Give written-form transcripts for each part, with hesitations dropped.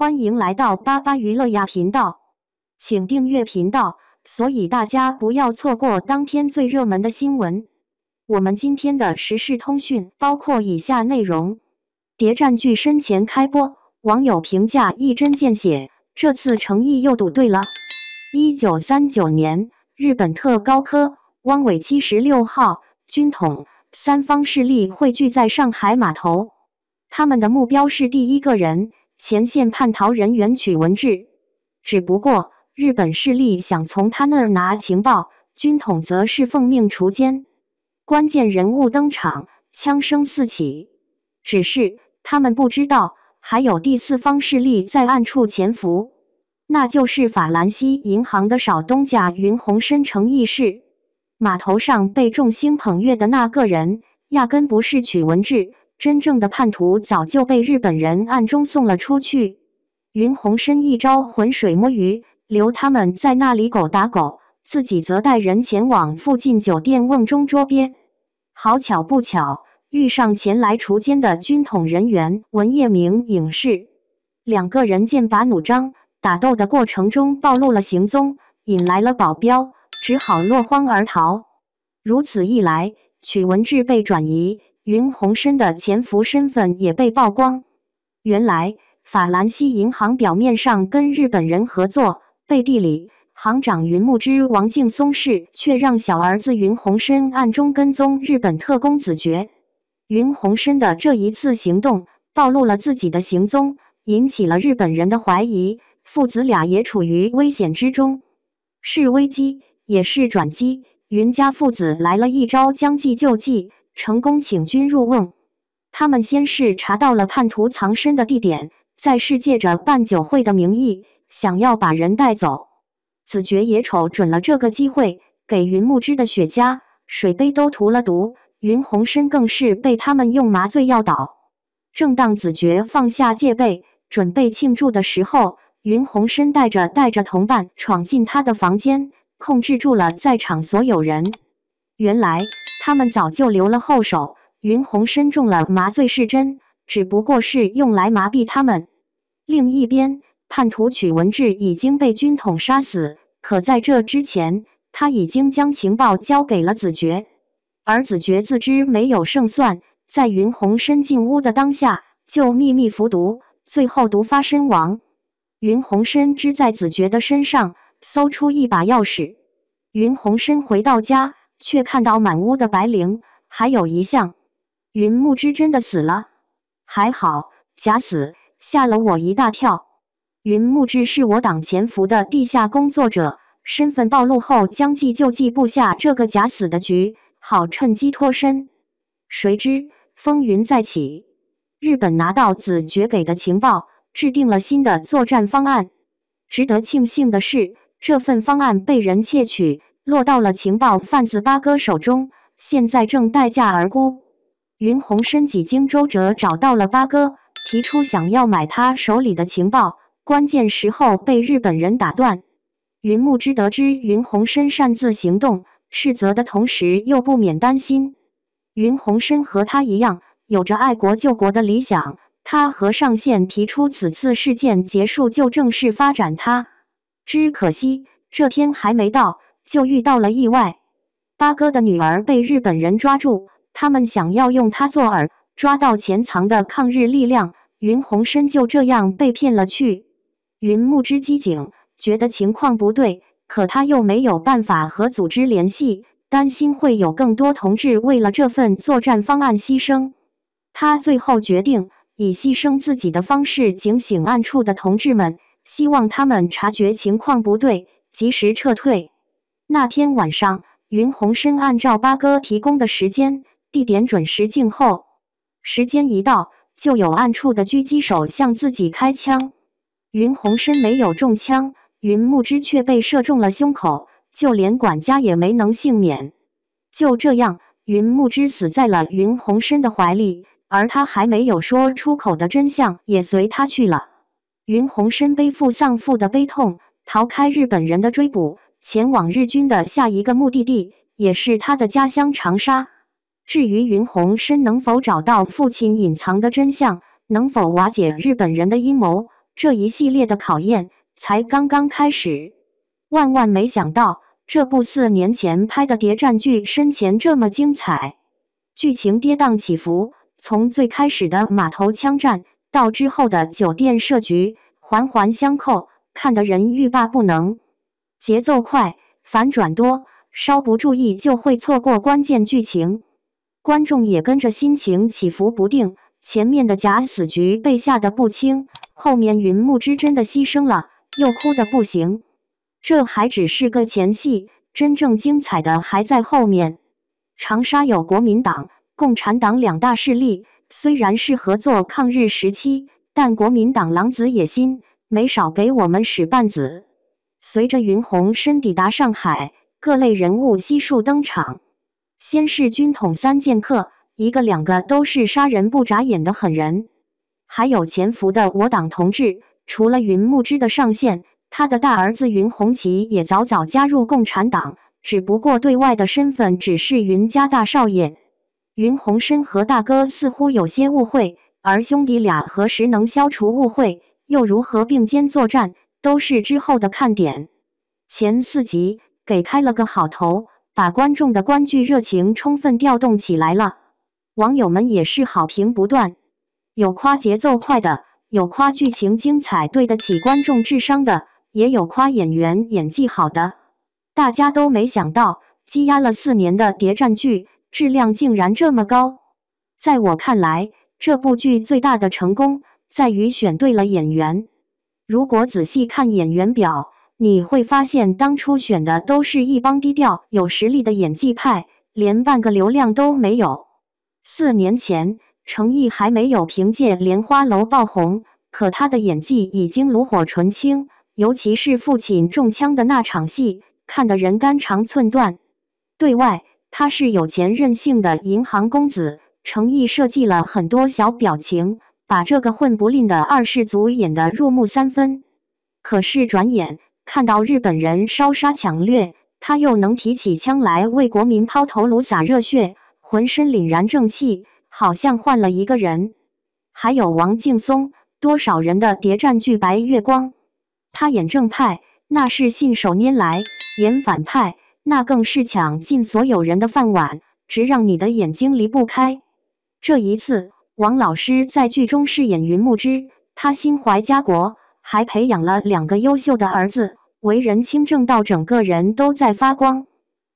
欢迎来到巴巴娱乐呀频道，请订阅频道，所以大家不要错过当天最热门的新闻。我们今天的时事通讯包括以下内容：谍战剧深前开播，网友评价一针见血，这次诚意又赌对了。1939年，日本特高科汪伪76号军统三方势力汇聚在上海码头，他们的目标是第一个人。前线叛逃人员曲文志，只不过日本势力想从他那儿拿情报，军统则是奉命锄奸。关键人物登场，枪声四起。只是他们不知道，还有第四方势力在暗处潜伏，那就是法兰西银行的少东家云鸿深成义士。码头上被众星捧月的那个人，压根不是曲文志。真正的叛徒早就被日本人暗中送了出去。云鸿深一招浑水摸鱼，留他们在那里狗打狗，自己则带人前往附近酒店瓮中捉鳖。好巧不巧，遇上前来锄奸的军统人员文业明影视，两个人剑拔弩张，打斗的过程中暴露了行踪，引来了保镖，只好落荒而逃。如此一来，曲文志被转移，云鸿深的潜伏身份也被曝光。原来法兰西银行表面上跟日本人合作，背地里行长云木之王敬松氏却让小儿子云鸿深暗中跟踪日本特工子爵。云鸿深的这一次行动暴露了自己的行踪，引起了日本人的怀疑，父子俩也处于危险之中。是危机也是转机，云家父子来了一招将计就计，成功请君入瓮。他们先是查到了叛徒藏身的地点，再是借着办酒会的名义，想要把人带走。子爵也瞅准了这个机会，给云木之的雪茄、水杯都涂了毒，云鸿深更是被他们用麻醉药倒。正当子爵放下戒备，准备庆祝的时候，云鸿深带着同伴闯进他的房间，控制住了在场所有人。原来他们早就留了后手，云鸿深中了麻醉是真，只不过是用来麻痹他们。另一边，叛徒曲文志已经被军统杀死，可在这之前，他已经将情报交给了子爵，而子爵自知没有胜算，在云鸿深进屋的当下，就秘密服毒，最后毒发身亡。云鸿深支在子爵的身上，搜出一把钥匙。云鸿深回到家，却看到满屋的白绫，还有一项，云木之真的死了。还好，假死，吓了我一大跳。云木之是我党潜伏的地下工作者，身份暴露后将计就计布下这个假死的局，好趁机脱身。谁知风云再起，日本拿到子爵给的情报，制定了新的作战方案。值得庆幸的是，这份方案被人窃取，落到了情报贩子八哥手中，现在正待价而沽。云鸿深几经周折找到了八哥，提出想要买他手里的情报，关键时候被日本人打断。云木之得知云鸿深擅自行动，斥责的同时又不免担心。云鸿深和他一样，有着爱国救国的理想，他和上线提出此次事件结束就正式发展它。只可惜这天还没到，就遇到了意外。八哥的女儿被日本人抓住，他们想要用她做饵，抓到潜藏的抗日力量，云鸿深就这样被骗了去。云木之机警，觉得情况不对，可他又没有办法和组织联系，担心会有更多同志为了这份作战方案牺牲。他最后决定以牺牲自己的方式警醒暗处的同志们，希望他们察觉情况不对，及时撤退。那天晚上，云鸿深按照八哥提供的时间、地点准时静候。时间一到，就有暗处的狙击手向自己开枪。云鸿深没有中枪，云木之却被射中了胸口，就连管家也没能幸免。就这样，云木之死在了云鸿深的怀里，而他还没有说出口的真相也随他去了。云鸿深背负丧父的悲痛，逃开日本人的追捕，前往日军的下一个目的地，也是他的家乡长沙。至于云鸿深能否找到父亲隐藏的真相，能否瓦解日本人的阴谋，这一系列的考验才刚刚开始。万万没想到，这部4年前拍的谍战剧身前这么精彩，剧情跌宕起伏，从最开始的码头枪战到之后的酒店设局，环环相扣，看得人欲罢不能。节奏快，反转多，稍不注意就会错过关键剧情。观众也跟着心情起伏不定，前面的假死局被吓得不轻，后面云木之真的牺牲了，又哭得不行。这还只是个前戏，真正精彩的还在后面。长沙有国民党、共产党2大势力，虽然是合作抗日时期，但国民党狼子野心，没少给我们使绊子。随着云鸿深抵达上海，各类人物悉数登场。先是军统3剑客，一个两个都是杀人不眨眼的狠人。还有潜伏的我党同志，除了云木之的上线，他的大儿子云鸿奇也早早加入共产党，只不过对外的身份只是云家大少爷。云鸿深和大哥似乎有些误会，而兄弟俩何时能消除误会，又如何并肩作战，都是之后的看点。前4集给开了个好头，把观众的观剧热情充分调动起来了。网友们也是好评不断，有夸节奏快的，有夸剧情精彩对得起观众智商的，也有夸演员演技好的。大家都没想到，积压了4年的谍战剧质量竟然这么高。在我看来，这部剧最大的成功在于选对了演员。如果仔细看演员表，你会发现当初选的都是一帮低调有实力的演技派，连半个流量都没有。4年前，程毅还没有凭借《莲花楼》爆红，可他的演技已经炉火纯青，尤其是父亲中枪的那场戏，看得人肝肠寸断。对外，他是有钱任性的银行公子，程毅设计了很多小表情，把这个混不吝的二世祖演得入木3分。可是转眼看到日本人烧杀抢掠，他又能提起枪来为国民抛头颅洒热血，浑身凛然正气，好像换了一个人。还有王劲松，多少人的谍战剧白月光，他演正派那是信手拈来，演反派那更是抢尽所有人的饭碗，直让你的眼睛离不开。这一次，王老师在剧中饰演云木之，他心怀家国，还培养了2个优秀的儿子，为人清正到整个人都在发光。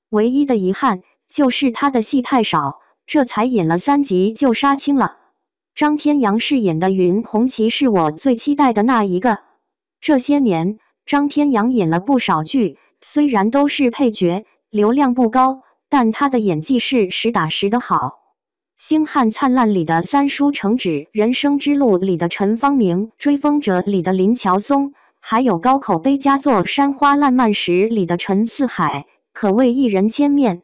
唯一的遗憾就是他的戏太少，这才演了3集就杀青了。张天阳饰演的云鸿奇是我最期待的那一个。这些年，张天阳演了不少剧，虽然都是配角，流量不高，但他的演技是实打实的好。星汉灿烂里的三叔程芷，人生之路里的陈方明，追风者里的林乔松，还有高口碑佳作山花烂漫时里的陈四海，可谓一人千面。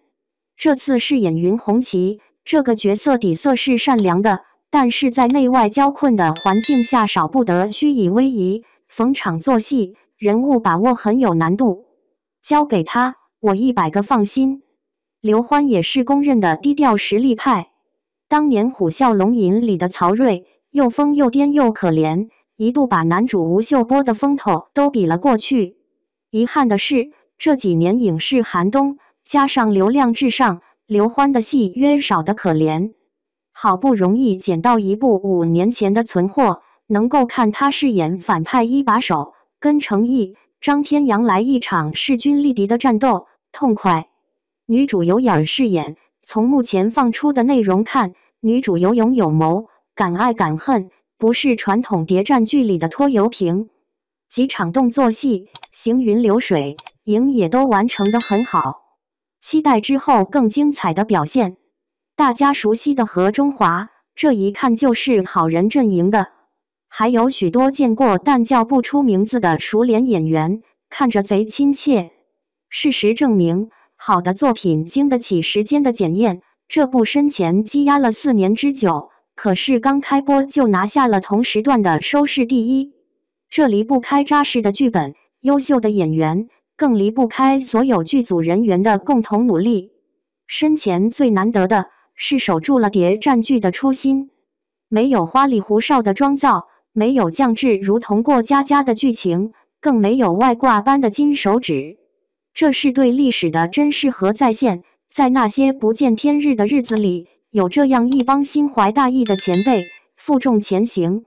这次饰演云鸿奇这个角色底色是善良的，但是在内外交困的环境下少不得虚以威仪，逢场作戏，人物把握很有难度。交给他，我100个放心。刘欢也是公认的低调实力派。当年《虎啸龙吟》里的曹睿，又疯又癫又可怜，一度把男主吴秀波的风头都比了过去。遗憾的是，这几年影视寒冬，加上流量至上，刘欢的戏约少得可怜。好不容易捡到一部5年前的存货，能够看他饰演反派一把手，跟程毅、张天阳来一场势均力敌的战斗，痛快。女主有眼饰演，从目前放出的内容看，女主有勇有谋，敢爱敢恨，不是传统谍战剧里的拖油瓶。几场动作戏行云流水，影也都完成得很好，期待之后更精彩的表现。大家熟悉的何中华，这一看就是好人阵营的，还有许多见过但叫不出名字的熟脸演员，看着贼亲切。事实证明，好的作品经得起时间的检验。这部身前积压了4年之久，可是刚开播就拿下了同时段的收视第1。这离不开扎实的剧本、优秀的演员，更离不开所有剧组人员的共同努力。身前最难得的是守住了谍战剧的初心，没有花里胡哨的妆造，没有降至如同过家家的剧情，更没有外挂般的金手指。这是对历史的珍视和再现。在那些不见天日的日子里，有这样一帮心怀大义的前辈，负重前行。